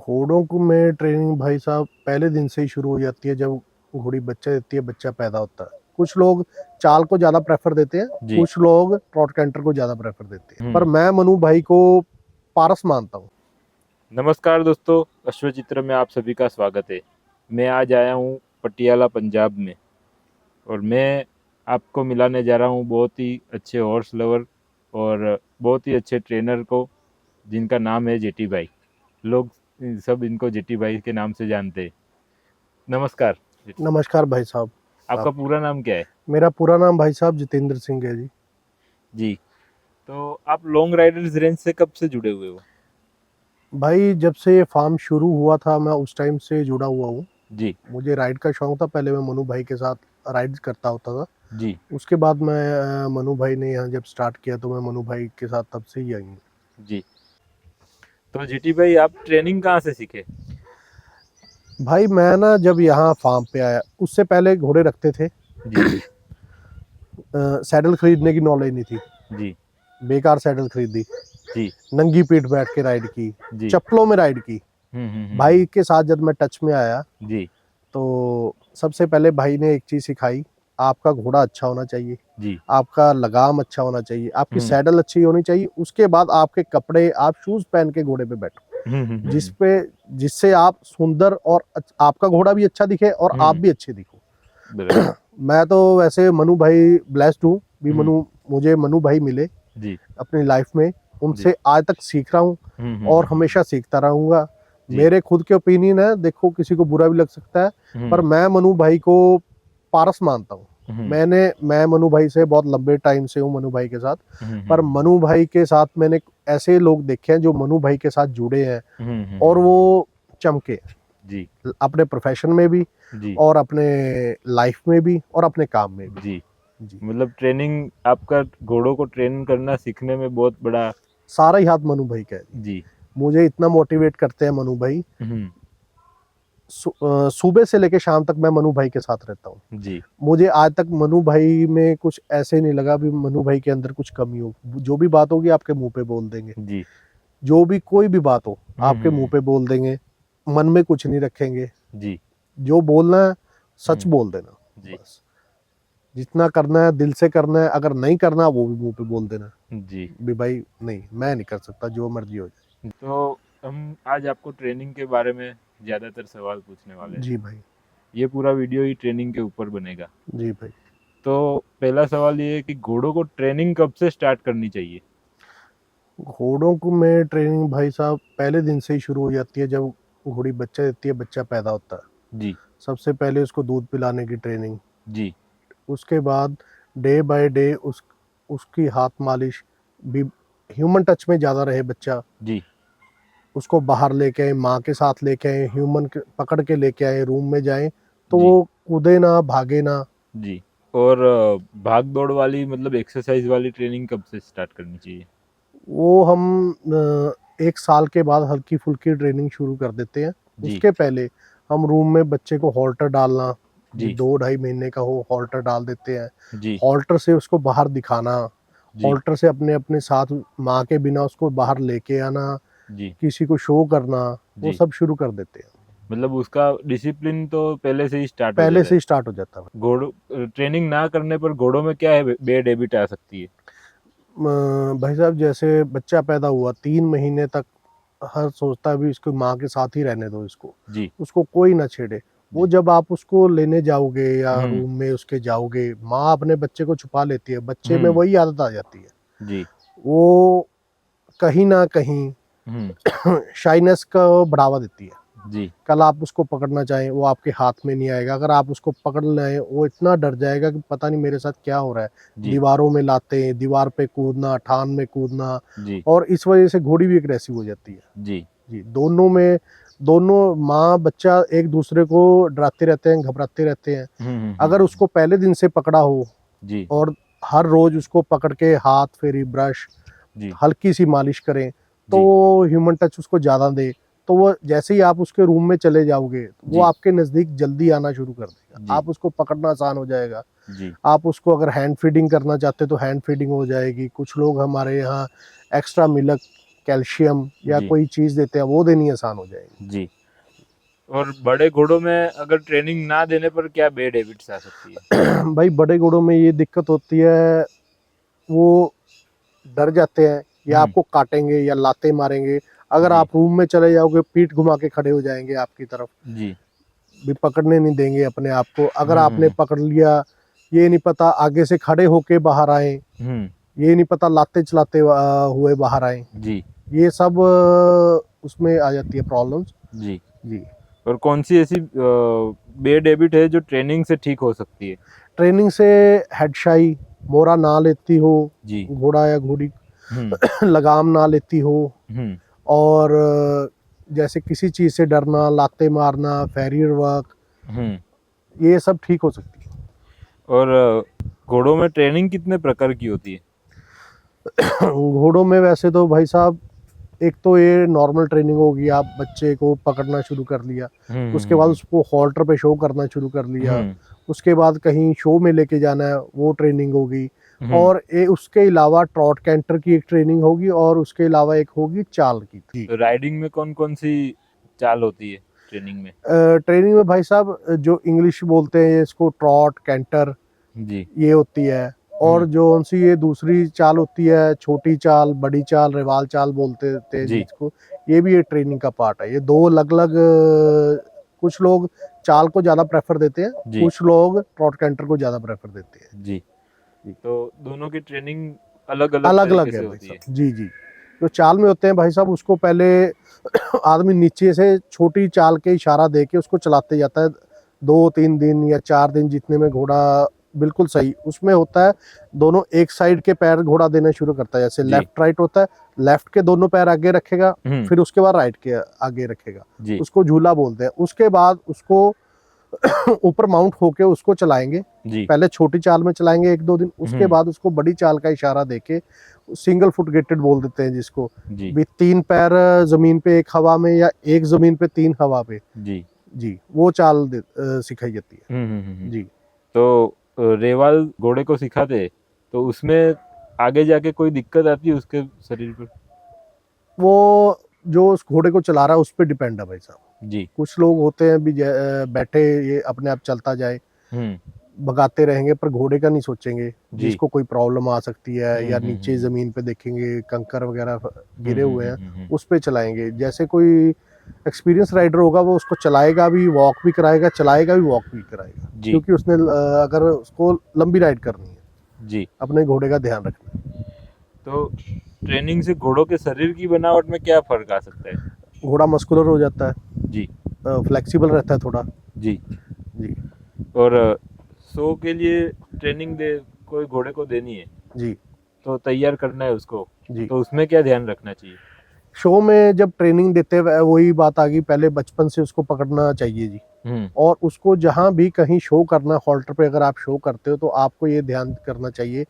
घोड़ों को में ट्रेनिंग भाई साहब पहले दिन से ही शुरू हो जाती है जब घोड़ी बच्चा देती है, बच्चा पैदा होता है। कुछ लोग चाल को ज़्यादा प्रेफर देते हैं, जी। कुछ लोग ट्रॉट कैंटर को ज़्यादा प्रेफर देते हैं, पर हम्म। मैं मनु भाई को पारस मानता हूँ। नमस्कार दोस्तों, अश्वचित्र में आप सभी का स्वागत है। मैं आज आया हूँ पटियाला पंजाब में और मैं आपको मिलाने जा रहा हूँ बहुत ही अच्छे हॉर्स लवर और बहुत ही अच्छे ट्रेनर को, जिनका नाम है जेटी भाई। लोग सब इनको जेटी भाई के नाम से जानते हैं। नमस्कार। नमस्कार भाई साहब। आपका पूरा नाम क्या है? मेरा पूरा नाम भाई साहब जितेंद्र सिंह है जी। जी। तो आप लॉन्ग राइडर्स रेंज से कब से जुड़े हुए हो? भाई जब से ये फार्म शुरू हुआ था मैं उस टाइम से जुड़ा हुआ हूँ। जी। मुझे राइड का शौक था, पहले मैं मनु भाई के साथ राइड करता होता था। जी। उसके बाद मैं मनु भाई ने यहाँ जब स्टार्ट किया तो मैं मनु भाई के साथ तब से ही आई हूँ। जी। तो जेटी भाई, आप ट्रेनिंग कहाँ से सीखे? भाई मैं ना जब यहाँ फार्म पे आया उससे पहले घोड़े रखते थे। जी। सैडल खरीदने की नॉलेज नहीं थी, जी। बेकार सैडल खरीदी, जी। नंगी पीठ बैठ के राइड की, जी। चप्पलों में राइड की। हम्म। भाई के साथ जब मैं टच में आया जी। तो सबसे पहले भाई ने एक चीज सिखाई, आपका घोड़ा अच्छा होना चाहिए, जी। आपका लगाम अच्छा होना चाहिए, आपकी हम्म। सैडल अच्छी होनी चाहिए। उसके बाद आपके कपड़े, आप शूज पहन के घोड़े पे बैठो, हम्म। जिससे आप सुंदर और आपका घोड़ा भी अच्छा दिखे और आप भी अच्छे दिखो। बराबर। मैं तो वैसे मनु भाई ब्लेस्ड हूँ भी, मुझे मनु भाई मिले जी। अपनी लाइफ में। जी। उनसे आज तक सीख रहा हूँ और हमेशा सीखता रहूंगा। जी। मेरे खुद के ओपिनियन है, देखो किसी को बुरा भी लग सकता है, पर हम्म। मैं मनु भाई को पारस मानता हूँ। हम्म। मैं मनु भाई से बहुत लंबे टाइम से हूँ, मनु भाई के साथ। पर हम्म। मनु भाई के साथ मैंने ऐसे लोग देखे हैं जो मनु भाई के साथ जुड़े हैं और वो चमके जी। अपने प्रोफेशन में भी जी। और अपने लाइफ में भी और अपने काम में भी। जी। जी, मतलब ट्रेनिंग, आपका घोड़ों को ट्रेन करना सीखने में बहुत बड़ा। सारा ही हाथ मनु भाई का है। जी। मुझे इतना मोटिवेट करते हैं मनु भाई, हम्म। सुबह से लेके शाम तक मैं मनु भाई के साथ रहता हूँ। जी। मुझे आज तक मनु भाई में कुछ ऐसे नहीं लगा भी मनु भाई के अंदर कुछ कमी हो। जो भी बात होगी आपके मुंह पे बोल देंगे, जी। जो भी कोई भी बात हो आपके मुंह हम्म। पे बोल देंगे, मन में कुछ नहीं रखेंगे। जी। जो बोलना है सच हम्म। बोल देना, जी। बस। जितना करना है दिल से करना है, अगर नहीं करना वो भी मुंह पे बोल देना जी। भी भाई नहीं मैं नहीं कर सकता, जो मर्जी हो जाए। तो हम आज आपको ट्रेनिंग के बारे में ज़्यादातर सवाल पूछने वाले हैं। जी भाई। ये पूरा वीडियो ही ट्रेनिंग के ऊपर बनेगा। जी भाई। तो पहला सवाल ये है कि घोड़ों को ट्रेनिंग कब से स्टार्ट करनी चाहिए? घोड़ों को में ट्रेनिंग भाई साहब पहले दिन से ही शुरू हो जाती है जब घोड़ी बच्चा देती है, बच्चा पैदा होता है। जी। सबसे पहले उसको दूध पिलाने की ट्रेनिंग, जी। उसके बाद डे बाय डे उसकी हाथ मालिश भी, ह्यूमन टच में ज़्यादा रहे बच्चा। जी। उसको बाहर लेके आए, माँ के साथ लेके आए, पकड़ के लेके आए, रूम में जाए तो जी। वो कूदे ना, भागे ना। जी। और भाग दौड़ वाली, मतलब एक्सरसाइज वाली ट्रेनिंग कब से स्टार्ट करनी चाहिए? वो हम 1 साल के बाद हल्की फुल्की ट्रेनिंग शुरू कर देते हैं। जी। उसके पहले हम रूम में बच्चे को हॉल्टर डालना, जी। 2-2.5 महीने का हो हॉल्टर डाल देते हैं। जी। हॉल्टर से उसको बाहर दिखाना, जी। हॉल्टर से अपने अपने साथ माँ के बिना उसको बाहर लेके आना, जी। किसी को शो करना, वो जी। सब शुरू कर देते हैं। मतलब उसका डिसिप्लिन तो पहले से ही स्टार्ट हो पहले जाता से है। ही स्टार्ट हो जाता है। घोड़ों ट्रेनिंग ना करने पर घोड़ों में क्या है बैड हैबिट आ सकती है? भाई साहब जैसे बच्चा पैदा हुआ 3 महीने तक हर सोचता है भी इसको माँ के साथ ही रहने दो, इसको जी। उसको कोई ना छेड़े। वो जी। जब आप उसको लेने जाओगे या हम्म। रूम में उसके जाओगे, माँ अपने बच्चे को छुपा लेती है, बच्चे में हम्म। वही आदत आ जाती है। जी। वो कहीं ना कहीं हम्म। शाइनेस का बढ़ावा देती है। जी। कल आप उसको पकड़ना चाहें वो आपके हाथ में नहीं आएगा, अगर आप उसको पकड़ लें वो इतना डर जाएगा कि पता नहीं मेरे साथ क्या हो रहा है। जी। दीवारों में लाते हैं, दीवार पे कूदना, ठान में कूदना, जी। और इस वजह से घोड़ी भी एग्रेसिव हो जाती है। जी। जी, दोनों माँ बच्चा एक दूसरे को डराते रहते हैं, घबराते रहते हैं। अगर उसको पहले दिन से पकड़ा हो जी। और हर रोज उसको पकड़ के हाथ फेरी, ब्रश, जी। हल्की सी मालिश करें, तो जी। वो ह्यूमन टच उसको ज़्यादा दे, तो वो जैसे ही आप उसके रूम में चले जाओगे वो जी। आपके नज़दीक जल्दी आना शुरू कर देगा। जी। आप उसको पकड़ना आसान हो जाएगा। जी। आप उसको अगर हैंड फीडिंग करना चाहते तो हैंड फीडिंग हो जाएगी। कुछ लोग हमारे यहाँ एक्स्ट्रा मिल्क कैल्शियम या जी। कोई चीज देते हैं वो देनी आसान हो जाएगी। जी। और बड़े घोड़ों में अगर ट्रेनिंग ना देने पर क्या बैड हैबिट्स आ सकती है? भाई बड़े घोड़ों में ये दिक्कत होती है, वो डर जाते हैं या हम्म। आपको काटेंगे या लाते मारेंगे। अगर जी। आप रूम में चले जाओगे पीठ घुमा के खड़े हो जाएंगे आपकी तरफ, जी। भी पकड़ने नहीं देंगे अपने आप को। अगर हम्म। आपने पकड़ लिया, ये नहीं पता आगे से खड़े होके बाहर आए, हम्म। ये नहीं पता लाते चलाते हुए बाहर आए, जी। ये सब उसमें आ जाती है प्रॉब्लम्स। जी। जी। और कौन सी ऐसी बैड हैबिट है जो ट्रेनिंग से ठीक हो सकती है? ट्रेनिंग से हेडशाई, मोरा ना लेती हो जी। घोड़ा या घोड़ी, हम्म। लगाम ना लेती हो, हम्म। और जैसे किसी चीज से डरना, लाते मारना, फेरियर वर्क, हम्म। ये सब ठीक हो सकती है। और घोड़ों में ट्रेनिंग कितने प्रकार की होती है? घोड़ों में वैसे तो भाई साहब, एक तो ये नॉर्मल ट्रेनिंग होगी, आप बच्चे को पकड़ना शुरू कर लिया, उसके बाद उसको हॉल्टर पे शो करना शुरू कर लिया, उसके बाद कहीं शो में लेके जाना है वो ट्रेनिंग होगी, और उसके अलावा ट्रॉट कैंटर की एक ट्रेनिंग होगी, और उसके अलावा एक होगी चाल की। तो राइडिंग में कौन कौन सी चाल होती है ट्रेनिंग में? ट्रेनिंग में भाई साहब जो इंग्लिश बोलते हैं इसको ट्रॉट कैंटर, जी। ये होती है। और जो उनसी ये दूसरी चाल होती है, छोटी चाल, बड़ी चाल, रिवाल चाल बोलते थे जी। जिसको, ये भी एक ट्रेनिंग का पार्ट है। ये दो अलग अलग, कुछ लोग चाल को ज्यादा प्रेफर देते हैं, जी। कुछ लोग ट्रॉट कैंटर को ज्यादा प्रेफर देते हैं। जी। तो दोनों की ट्रेनिंग अलग अलग अलग अलग तरीके है से भाई होती है। साहब। जी जी। जो चाल में होते हैं भाई साहब, उसको पहले आदमी नीचे से छोटी चाल के इशारा दे के उसको चलाते जाता है 2-3 दिन या 4 दिन, जितने में घोड़ा बिल्कुल सही उसमें होता है। दोनों एक साइड के पैर घोड़ा देना शुरू करता है, जैसे जी। लेफ्ट राइट होता है, लेफ्ट के दोनों पैर आगे रखेगा, फिर उसके बाद राइट के आगे रखेगा, जी। उसको झूला बोलते हैं। उसके बाद उसको ऊपर माउंट होके उसको चलाएंगे। जी। पहले छोटी चाल में चलाएंगे 1-2 दिन, उसके बाद उसको बड़ी चाल का इशारा देके सिंगल फुट गेटेड बोल देते हैं जिसको, जी। भी 3 पैर जमीन पे, एक हवा में, या एक जमीन पे 3 हवा पे। जी। जी, वो चाल सिखाई जाती है। जी। तो रेवाल घोड़े को सिखाते तो उसमें आगे जाके कोई दिक्कत आती है उसके शरीर पर? वो जो उस घोड़े को चला रहा है उस पर डिपेंड है भाई साहब। जी। कुछ लोग होते हैं भी बैठे ये अपने आप चलता जाए, भगाते रहेंगे, पर घोड़े का नहीं सोचेंगे, जिसको कोई प्रॉब्लम आ सकती है, या नीचे जमीन पे देखेंगे कंकर वगैरह गिरे हुए हैं, उस पे चलाएंगे। जैसे कोई एक्सपीरियंस राइडर होगा वो उसको चलाएगा भी, वॉक भी कराएगा, चलाएगा भी, वॉक भी कराएगा, क्योंकि उसने अगर उसको लंबी राइड करनी है जी, अपने घोड़े का ध्यान रखना है। तो ट्रेनिंग से घोड़ों के शरीर की बनावट में क्या फर्क आ सकता है? घोड़ा मस्कुलर हो जाता है, जी। फ्लेक्सिबल रहता है थोड़ा। जी। जी। और शो के लिए ट्रेनिंग दे कोई घोड़े को देनी है जी। तो तैयार करना है उसको, जी। तो उसमें क्या ध्यान रखना चाहिए? शो में जब ट्रेनिंग देते हैं वही बात आ गई, पहले बचपन से उसको पकड़ना चाहिए जी। और उसको जहां भी कहीं शो करना, हॉल्टर पे अगर आप शो करते हो तो आपको ये ध्यान करना चाहिए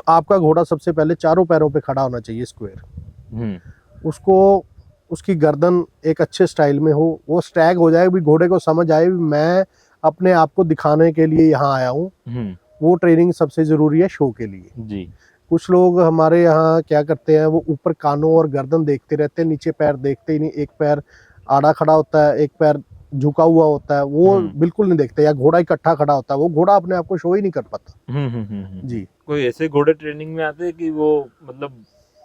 आपका घोड़ा सबसे पहले चारों पैरों पे खड़ा होना चाहिए स्क्वायर। उसको उसकी गर्दन एक अच्छे स्टाइल में हो, वो स्टैग हो जाए, भी घोड़े को समझ आए भी मैं अपने आप को दिखाने के लिए यहाँ आया हूँ। वो ट्रेनिंग सबसे जरूरी है शो के लिए। जी। कुछ लोग हमारे यहाँ क्या करते हैं, वो ऊपर कानों और गर्दन देखते रहते हैं, नीचे पैर देखते ही नहीं। एक पैर आड़ा खड़ा होता है, एक पैर झुका हुआ होता है, वो बिल्कुल नहीं देखते, या घोड़ा इकट्ठा खड़ा होता है, वो घोड़ा अपने आप को शो ही नहीं कर पाता। जी। कोई ऐसे घोड़े ट्रेनिंग में आते हैं कि वो मतलब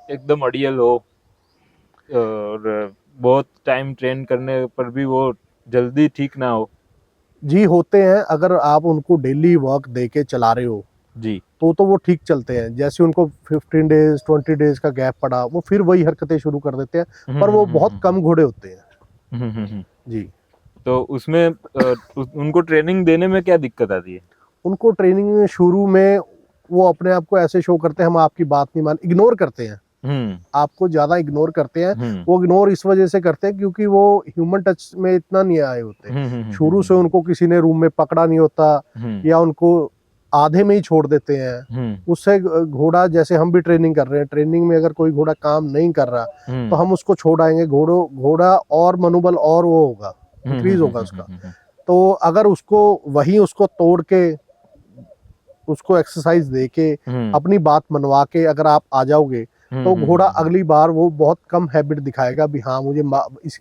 एकदम अड़ियल हो और बहुत टाइम ट्रेन करने पर भी वो जल्दी ठीक ना हो? जी होते हैं, अगर आप उनको डेली वर्क दे के चला रहे हो जी। तो वो ठीक चलते हैं। जैसे उनको 15 डेज 20 डेज का गैप पड़ा, वो फिर वही हरकतें शुरू कर देते हैं, पर वो बहुत कम घोड़े होते हैं। जी। तो उसमें उनको ट्रेनिंग देने में क्या दिक्कत आती है? उनको ट्रेनिंग में शुरू में वो अपने आप को ऐसे शो करते हैं, हम आपकी बात नहीं मान, इग्नोर करते हैं, आपको ज्यादा इग्नोर करते हैं। वो इग्नोर इस वजह से करते हैं क्योंकि वो ह्यूमन टच में इतना नहीं आए होते, शुरू से उनको किसी ने रूम में पकड़ा नहीं होता, या उनको आधे में ही छोड़ देते हैं। उससे घोड़ा, जैसे हम भी ट्रेनिंग कर रहे हैं, ट्रेनिंग में अगर कोई घोड़ा काम नहीं कर रहा तो हम उसको छोड़ आएंगे, घोड़ा और मनोबल और वो होगा, इंक्रीज होगा उसका। तो अगर उसको तोड़ के, उसको एक्सरसाइज दे के, अपनी बात मनवा के अगर आप आ जाओगे तो घोड़ा अगली बार वो बहुत कम हैबिट दिखाएगा भी हाँ मुझे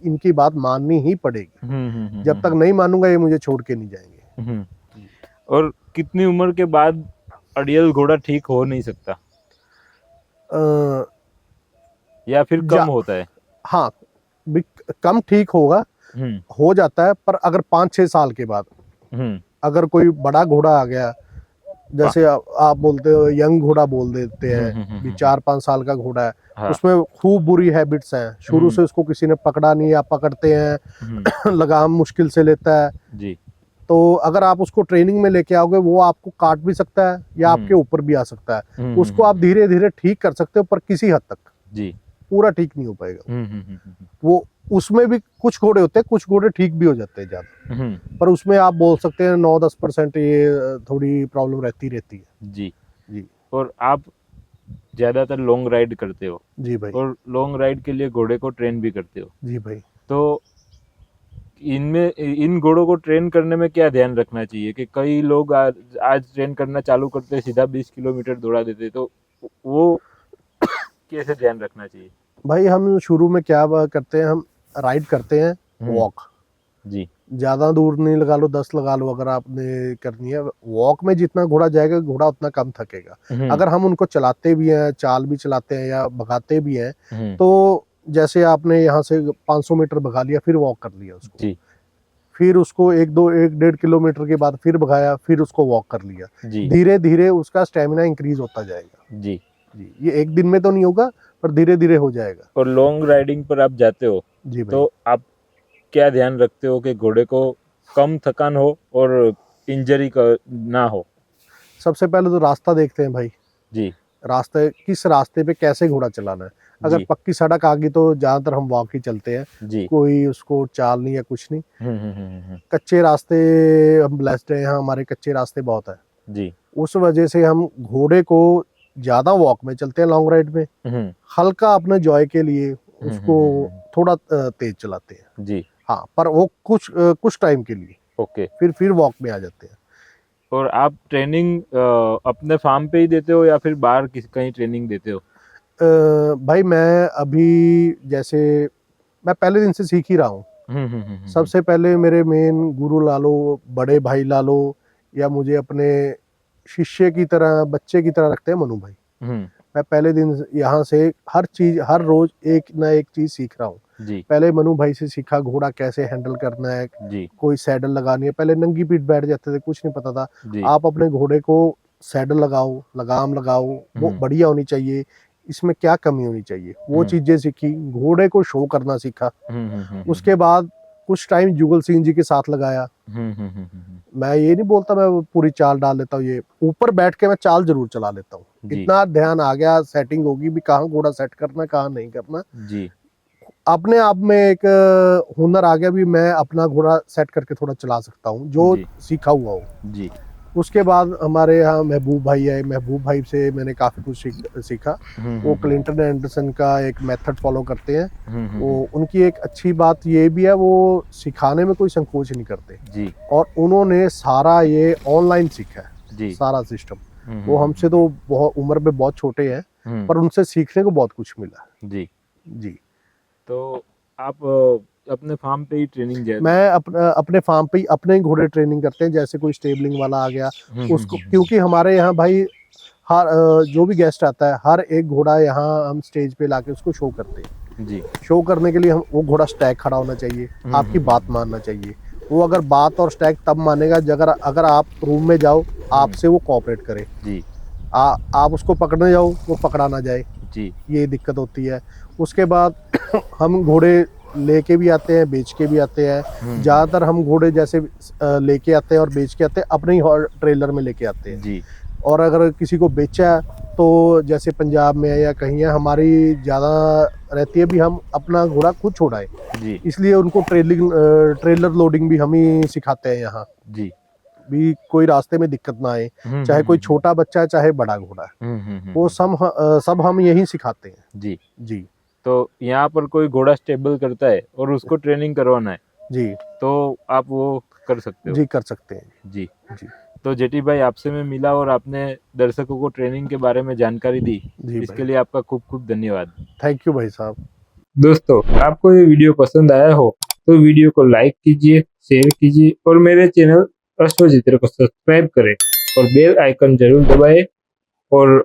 इनकी बात माननी ही पड़ेगी। जब तक नहीं मानूंगा ये मुझे छोड़ के नहीं जाएंगे। और कितनी उम्र के बाद अड़ियल घोड़ा ठीक हो नहीं सकता, या फिर कम होता है? हाँ, कम ठीक होगा, हो जाता है, पर अगर 5-6 साल के बाद अगर कोई बड़ा घोड़ा आ गया, जैसे आप बोलते हो यंग घोड़ा बोल देते हैं, भी 4-5 साल का घोड़ा है, हाँ। उसमें खूब बुरी हैबिट्स हैं, शुरू से उसको किसी ने पकड़ा नहीं या पकड़ते हैं, लगाम मुश्किल से लेता है जी। तो अगर आप उसको ट्रेनिंग में लेके आओगे वो आपको काट भी सकता है या आपके ऊपर भी आ सकता है। उसको आप धीरे धीरे ठीक कर सकते हो, पर किसी हद तक जी पूरा ठीक नहीं हो पाएगा। वो उसमें भी कुछ घोड़े होते हैं, कुछ घोड़े ठीक भी हो जाते हैं ज्यादा, पर उसमें आप बोल सकते हैं 9-10% ये थोड़ी प्रॉब्लम रहती है। जी जी। और आप ज्यादातर लॉन्ग राइड करते हो? जी भाई। और लॉन्ग राइड के लिए घोड़े को ट्रेन भी करते हो? जी भाई। तो इन घोड़ों को ट्रेन करने में क्या ध्यान रखना चाहिए? कि कई लोग आज ट्रेन करना चालू करते हैं, सीधा 20 किलोमीटर दौड़ा देते, तो वो कैसे ध्यान रखना चाहिए? भाई हम शुरू में क्या करते हैं, हम राइड करते हैं वॉक। जी। ज्यादा दूर नहीं लगा लो, 10 लगा लो, अगर आपने करनी है वॉक में जितना घोड़ा जाएगा घोड़ा उतना कम थकेगा। अगर हम उनको चलाते भी हैं, चाल भी चलाते हैं या भगाते भी हैं, तो जैसे आपने यहाँ से 500 मीटर भगा लिया, फिर वॉक कर लिया उसको जी। फिर उसको 1-1.5 किलोमीटर के बाद फिर भगाया, फिर उसको वॉक कर लिया, धीरे धीरे उसका स्टेमिना इंक्रीज होता जाएगा। जी जी, ये एक दिन में तो नहीं होगा, पर धीरे धीरे हो जाएगा। और लॉन्ग राइडिंग पर आप जाते हो जी भाई, तो आप क्या ध्यान रखते हो कि घोड़े को कम थकान हो और इंजरी ना हो? सबसे पहले तो रास्ता देखते हैं भाई। जी। रास्ते, किस रास्ते पे कैसे घोड़ा चलाना है। अगर पक्की सड़क आ गई तो ज्यादातर हम वॉक ही चलते हैं। जी। कोई उसको चाल नहीं या कुछ नहीं। कच्चे रास्ते हम ब्लेस्ड हैं, यहाँ हमारे कच्चे रास्ते बहुत है जी। उस वजह से हम घोड़े को ज्यादा वॉक में चलते हैं, लॉन्ग राइड में हल्का अपने जॉय के लिए उसको थोड़ा तेज चलाते हैं। जी हाँ, पर वो कुछ टाइम के लिए। ओके। फिर वॉक में आ जाते हैं। और आप ट्रेनिंग अपने फार्म पे ही देते हो या फिर बाहर कहीं ट्रेनिंग देते हो? भाई मैं अभी जैसे मैं पहले दिन से सीख ही रहा हूँ। सबसे पहले मेरे मेन गुरु ला लो, बड़े भाई ला लो, या मुझे अपने शिष्य की तरह, बच्चे की तरह रखते हैं मनु भाई। मैं पहले दिन यहाँ से हर चीज, हर रोज एक ना एक चीज सीख रहा हूँ। पहले मनु भाई से सीखा घोड़ा कैसे हैंडल करना है, कोई सैडल लगानी है। पहले नंगी पीठ बैठ जाते थे, कुछ नहीं पता था। आप अपने घोड़े को सैडल लगाओ, लगाम लगाओ, वो बढ़िया होनी चाहिए, इसमें क्या कमी होनी चाहिए, वो चीजें सीखी। घोड़े को शो करना सीखा। उसके बाद कुछ टाइम जुगल सिंह जी के साथ लगाया। मैं ये नहीं बोलता मैं पूरी चाल डाल लेता हूँ, ये ऊपर बैठ के मैं चाल जरूर चला लेता हूँ। इतना ध्यान आ गया, सेटिंग होगी भी कहाँ घोड़ा सेट करना, कहाँ नहीं करना। जी। अपने आप में एक हुनर आ गया भी, मैं अपना घोड़ा सेट करके थोड़ा चला सकता हूँ, जो सीखा हुआ हो। जी। उसके बाद हमारे यहाँ महबूब भाई है, महबूब भाई से मैंने काफी कुछ सीखा। वो क्लिंटन एंडरसन का एक मेथड फॉलो करते हैं। वो उनकी एक अच्छी बात ये भी है, वो सिखाने में कोई संकोच नहीं करते। जी। और उन्होंने सारा ये ऑनलाइन सीखा है। जी। सारा सिस्टम। वो हमसे तो बहुत उम्र में बहुत छोटे हैं, पर उनसे सीखने को बहुत कुछ मिला। जी। जी। तो आप अपने फार्म पे ही ट्रेनिंग दे? मैं अपने फार्म पे ही अपने ही घोड़े ट्रेनिंग करते हैं। जैसे कोई स्टेबलिंग वाला आ गया उसको, क्योंकि हमारे यहाँ भाई हर जो भी गेस्ट आता है, हर एक घोड़ा यहाँ हम स्टेज पे लाके उसको शो करते हैं। जी। शो करने के लिए हम, वो घोड़ा स्टैग खड़ा होना चाहिए, आपकी बात मानना चाहिए। वो अगर बात और स्टैग तब मानेगा अगर आप रूम में जाओ, आपसे वो कोऑपरेट करे। जी। आप उसको पकड़ने जाओ, वो पकड़ा ना जाए। जी। ये दिक्कत होती है। उसके बाद हम घोड़े लेके भी आते हैं, बेच के भी आते हैं। ज्यादातर हम घोड़े जैसे लेके आते हैं और बेच के आते हैं, अपने ही ट्रेलर में लेके आते हैं। जी। और अगर किसी को बेचा तो जैसे पंजाब में है या कहीं है, हमारी ज्यादा रहती है भी हम अपना घोड़ा खुद छोड़ाए। जी। इसलिए उनको ट्रेलर लोडिंग भी हम ही सिखाते हैं यहाँ। जी। भी कोई रास्ते में दिक्कत ना आए, चाहे कोई छोटा बच्चा है चाहे बड़ा घोड़ा है, वो सब हम यही सिखाते हैं। जी। जी। तो यहाँ पर कोई घोड़ा स्टेबल करता है और उसको ट्रेनिंग करवाना है, जी, तो आप वो कर सकते हो? जी, कर सकते हैं। जी। जी। तो जेटी भाई आपसे मैं मिला और आपने दर्शकों को ट्रेनिंग के बारे में जानकारी दी, जी इसके भाई, लिए आपका खूब खूब धन्यवाद। थैंक यू भाई साहब। दोस्तों, आपको ये वीडियो पसंद आया हो तो वीडियो को लाइक कीजिए, शेयर कीजिए और मेरे चैनल अश्वचित्र को सब्सक्राइब करें और बेल आइकन जरूर दबाएं और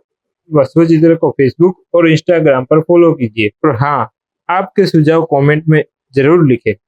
अश्वचित्र को फेसबुक और इंस्टाग्राम पर फॉलो कीजिए। और हाँ, आपके सुझाव कमेंट में जरूर लिखें।